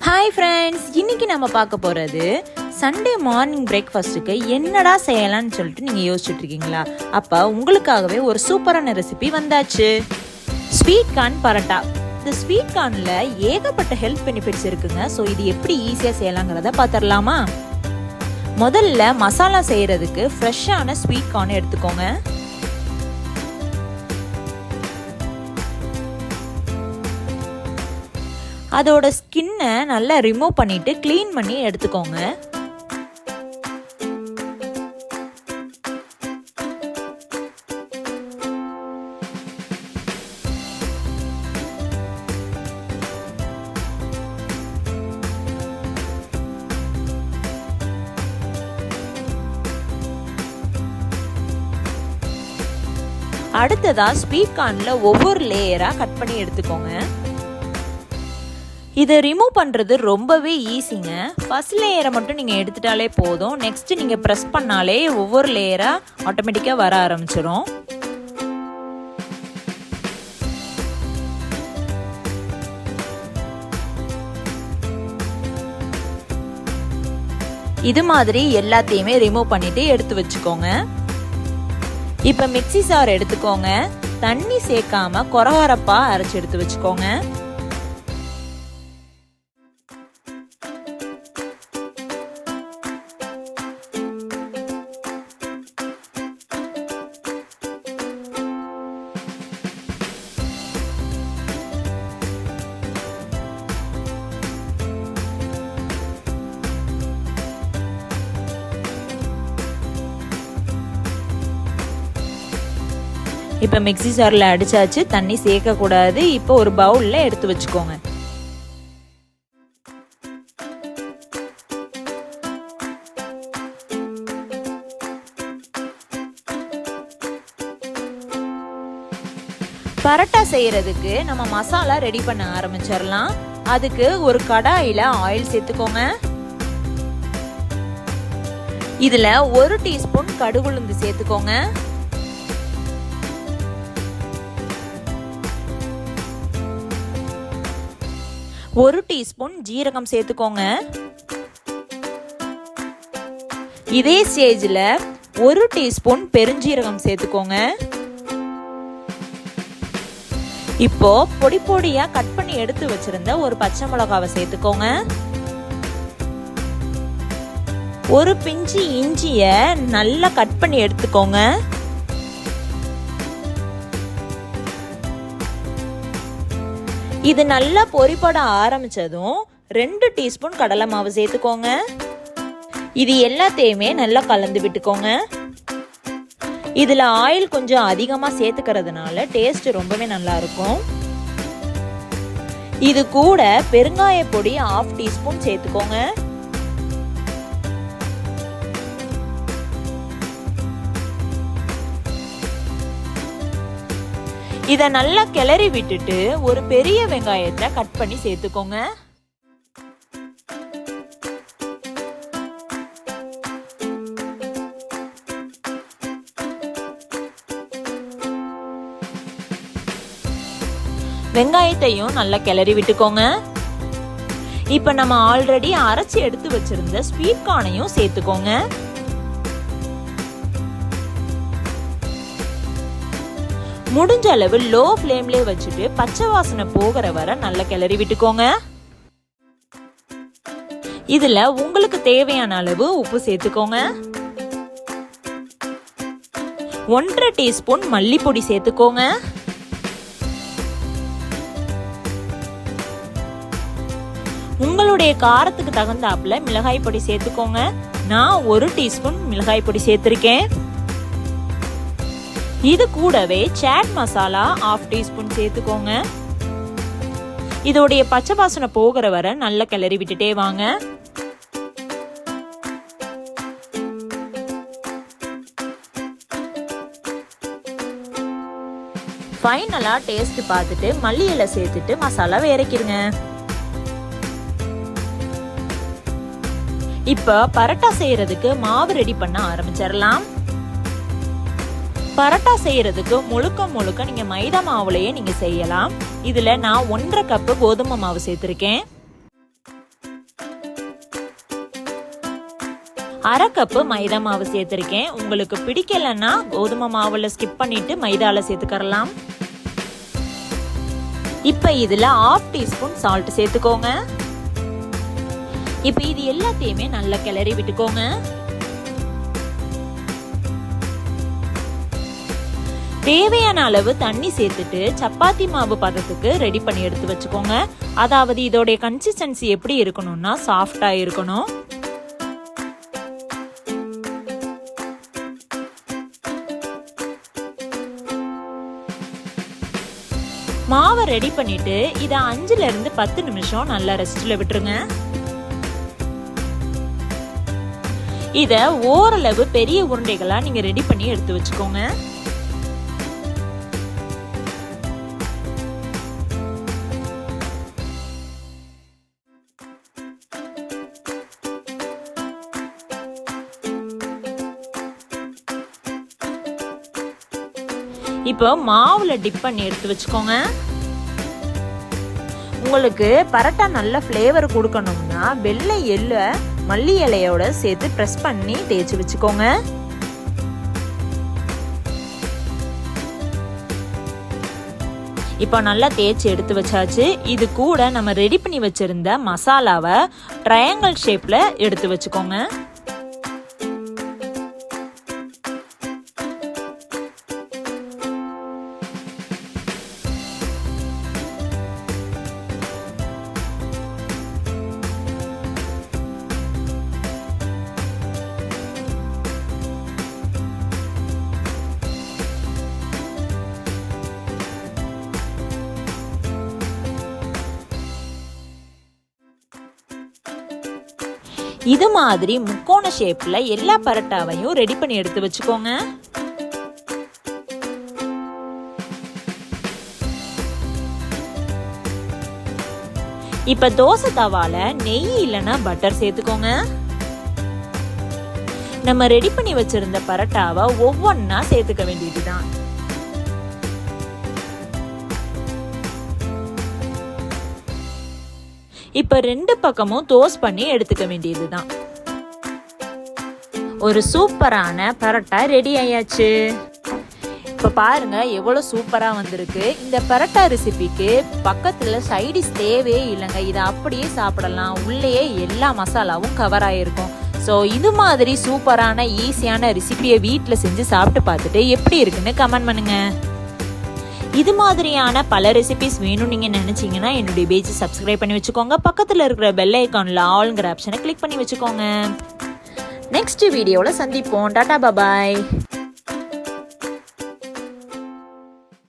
Hi friends, இன்னைக்கு நம்ம பார்க்க போகிறது சண்டே மார்னிங் பிரேக்ஃபாஸ்ட்டுக்கு என்னடா செய்யலாம்னு சொல்லிட்டு நீங்கள் யோசிச்சுட்டு இருக்கீங்களா? அப்போ உங்களுக்காகவே ஒரு சூப்பரான ரெசிபி வந்தாச்சு. Sweet corn parotta. இந்த ஸ்வீட் கார்னில் ஏகப்பட்ட ஹெல்த் பெனிஃபிட்ஸ் இருக்குங்க. ஸோ இது எப்படி ஈஸியாக செய்யலாங்கிறத பார்த்துடலாமா? முதல்ல மசாலா செய்கிறதுக்கு ஃப்ரெஷ்ஷான ஸ்வீட் கார்ன் எடுத்துக்கோங்க. அதோட ஸ்கின்னை நல்லா ரிமூவ் பண்ணிட்டு க்ளீன் பண்ணி எடுத்துக்கோங்க. அடுத்ததா ஸ்வீட் கார்ன்ல ஒவ்வொரு லேயரா கட் பண்ணி எடுத்துக்கோங்க. இதை ரிமூவ் பண்ணுறது ரொம்பவே ஈஸிங்க. ஃபர்ஸ்ட் லேயரை மட்டும் நீங்கள் எடுத்துட்டாலே போதும். நெக்ஸ்ட்டு நீங்கள் ப்ரெஸ் பண்ணாலே ஒவ்வொரு லேயராக ஆட்டோமேட்டிக்காக வர ஆரம்பிச்சிடும். இது மாதிரி எல்லாத்தையுமே ரிமூவ் பண்ணிட்டு எடுத்து வச்சுக்கோங்க. இப்போ மிக்ஸி சார் எடுத்துக்கோங்க. தண்ணி சேர்க்காம கொரகொரப்பா அரைச்சி எடுத்து வச்சுக்கோங்க. இப்போ மிக்ஸி ஜாரில் அடிச்சாச்சு. தண்ணி சேர்க்கக்கூடாது. இப்போ ஒரு பவுலில் எடுத்து வச்சுக்கோங்க. பரோட்டா செய்யறதுக்கு நம்ம மசாலா ரெடி பண்ண ஆரம்பிச்சிடலாம். அதுக்கு ஒரு கடாயில ஆயில் சேர்த்துக்கோங்க. இதுல 1 டீஸ்பூன் கடுகுளுந்து சேர்த்துக்கோங்க. ஒரு டீஸ்பூன் ஜீரகம் சேர்த்துக்கோங்க. இதே ஸ்டேஜ்ல 1 டீஸ்பூன் பெருஞ்சீரகம் சேர்த்துக்கோங்க. இப்போ பொடி பொடியா கட் பண்ணி எடுத்து வச்சிருந்த ஒரு பச்சை மிளகாவை சேர்த்துக்கோங்க. ஒரு பிஞ்சு இஞ்சிய நல்லா கட் பண்ணி எடுத்துக்கோங்க. இது நல்லா பொரிப்பட ஆரம்பிச்சதும் 2 டீஸ்பூன் கடலை மாவு சேர்த்துக்கோங்க. இது எல்லாத்தையுமே நல்லா கலந்து விட்டுக்கோங்க. இதுல ஆயில் கொஞ்சம் அதிகமா சேர்த்துக்கிறதுனால டேஸ்ட் ரொம்பவே நல்லா இருக்கும். இது கூட பெருங்காய பொடி 1/2 டீஸ்பூன் சேர்த்துக்கோங்க. இதை நல்லா கிளறி விட்டுட்டு ஒரு பெரிய வெங்காயத்தை கட் பண்ணி சேர்த்துக்கோங்க. வெங்காயத்தையும் நல்லா கிளறி விட்டுக்கோங்க. இப்ப நம்ம ஆல்ரெடி அரைச்சி எடுத்து வச்சிருந்த ஸ்வீட் கார்னையும் சேர்த்துக்கோங்க. முடிஞ்ச அளவு லோ ஃப்ளேம்ல வச்சுட்டு பச்சை வாசனை போகிற வரை நல்லா கிளறி விட்டுக்கோங்க. இதுல உங்களுக்கு தேவையான அளவு உப்பு சேர்த்துக்கோங்க. 1/2 டீஸ்பூன் மல்லிப்பொடி சேர்த்துக்கோங்க. உங்களுடைய காரத்துக்கு தகுந்தாப்புல மிளகாய் பொடி சேர்த்துக்கோங்க. நான் 1 டீஸ்பூன் மிளகாய் பொடி சேர்த்திருக்கேன். இது கூடவே சாட் மசாலா 1/2 டீஸ்பூன் சேர்த்துக்கோங்க. இதோடைய பச்சை வாசனை போகிற வரை நல்லா கிளறி விட்டுட்டே வாங்க. ஃபைனலா டேஸ்ட் பார்த்துட்டு மல்லி இலை சேர்த்துட்டு மசாலா இறக்கிடுங்க. இப்ப பரோட்டா செய்யறதுக்கு மாவு ரெடி பண்ண ஆரம்பிச்சிடலாம். பரோட்டா செய்யறதுக்கு முழுக்க நீங்க மைதா மாவுலயே நீங்க செய்யலாம். இதுல நான் 1.5 கப் கோதுமை மாவு சேர்த்திருக்கேன். 1/2 கப்பு மைதா மாவு சேர்த்திருக்கேன். உங்களுக்கு பிடிக்கலன்னா கோதுமை மாவுல ஸ்கிப் பண்ணிட்டு மைதால சேர்த்துக்கலாம். இப்ப இதுல 1/2 டீஸ்பூன் சால்ட் சேர்த்துக்கோங்க. இப்ப இது எல்லாத்தையுமே நல்லா கிளறி விட்டுக்கோங்க. தேவையான அளவு தண்ணி சேர்த்துட்டு சப்பாத்தி மாவு பதத்துக்கு ரெடி பண்ணி எடுத்து வச்சுக்கோங்க. அதாவது இதோடைய கன்சிஸ்டன்சி எப்படி இருக்கணும்னா சாஃப்டா இருக்கணும். மாவை ரெடி பண்ணிட்டு இதை 5ல இருந்து 10 நிமிஷம் நல்லா ரெஸ்ட்ல விட்டுருங்க. இத ஓரளவு பெரிய உருண்டைகளா நீங்க ரெடி பண்ணி எடுத்து வச்சுக்கோங்க. இப்போ மாவுல டிப் பண்ணி எடுத்து வச்சுக்கோங்க. உங்களுக்கு பரோட்டா நல்ல ஃப்ளேவர் கொடுக்கணும்னா வெள்ளை எள்ள மல்லி இலையோட சேர்த்து பிரஸ் பண்ணி தேய்ச்சி வச்சுக்கோங்க. இப்போ நல்லா தேய்ச்சி எடுத்து வச்சாச்சு. இது கூட நம்ம ரெடி பண்ணி வச்சிருந்த மசாலாவை ட்ரையாங்கிள் ஷேப்ல எடுத்து வச்சுக்கோங்க. இது மாதிரி முக்கோண ஷேப்ல எல்லா பரோட்டாவையும் ரெடி பண்ணி எடுத்து வச்சுக்கோங்க. இப்ப தோசை தவால நெய் இல்லைன்னா பட்டர் சேர்த்துக்கோங்க. நம்ம ரெடி பண்ணி வச்சிருந்த பரோட்டாவை ஒவ்வொன்னா சேர்த்துக்க வேண்டியதுதான். இப்ப 2 பக்கமும் டோஸ்ட் பண்ணி எடுத்துக்க வேண்டியதுதான். ஒரு சூப்பரான பரோட்டா ரெடி ஆயாச்சு. இப்ப பாருங்க எவ்வளவு சூப்பரா வந்திருக்கு. இந்த பரோட்டா ரெசிபிக்கு பக்கத்துல சைடிஸ் தேவையே இல்லைங்க. இதை அப்படியே சாப்பிடலாம். உள்ளேயே எல்லா மசாலாவும் கவர் ஆயிருக்கும். ஸோ இது மாதிரி சூப்பரான ஈஸியான ரெசிபியை வீட்டில் செஞ்சு சாப்பிட்டு பார்த்துட்டு எப்படி இருக்குன்னு கமெண்ட் பண்ணுங்க. இது மாதிரியான பல ரெசிபிஸ் வேணும் நீங்க நினைச்சீங்கன்னா என்னுடைய பேஜை சப்ஸ்கிரைப் பண்ணி வச்சுக்கோங்க. பக்கத்துல இருக்கிற பெல் ஐகான்ல ஆல்ங்கிற ஆப்ஷனை கிளிக் பண்ணி வச்சுக்கோங்க. நெக்ஸ்ட் வீடியோல சந்திப்போம். டாடா பாய்.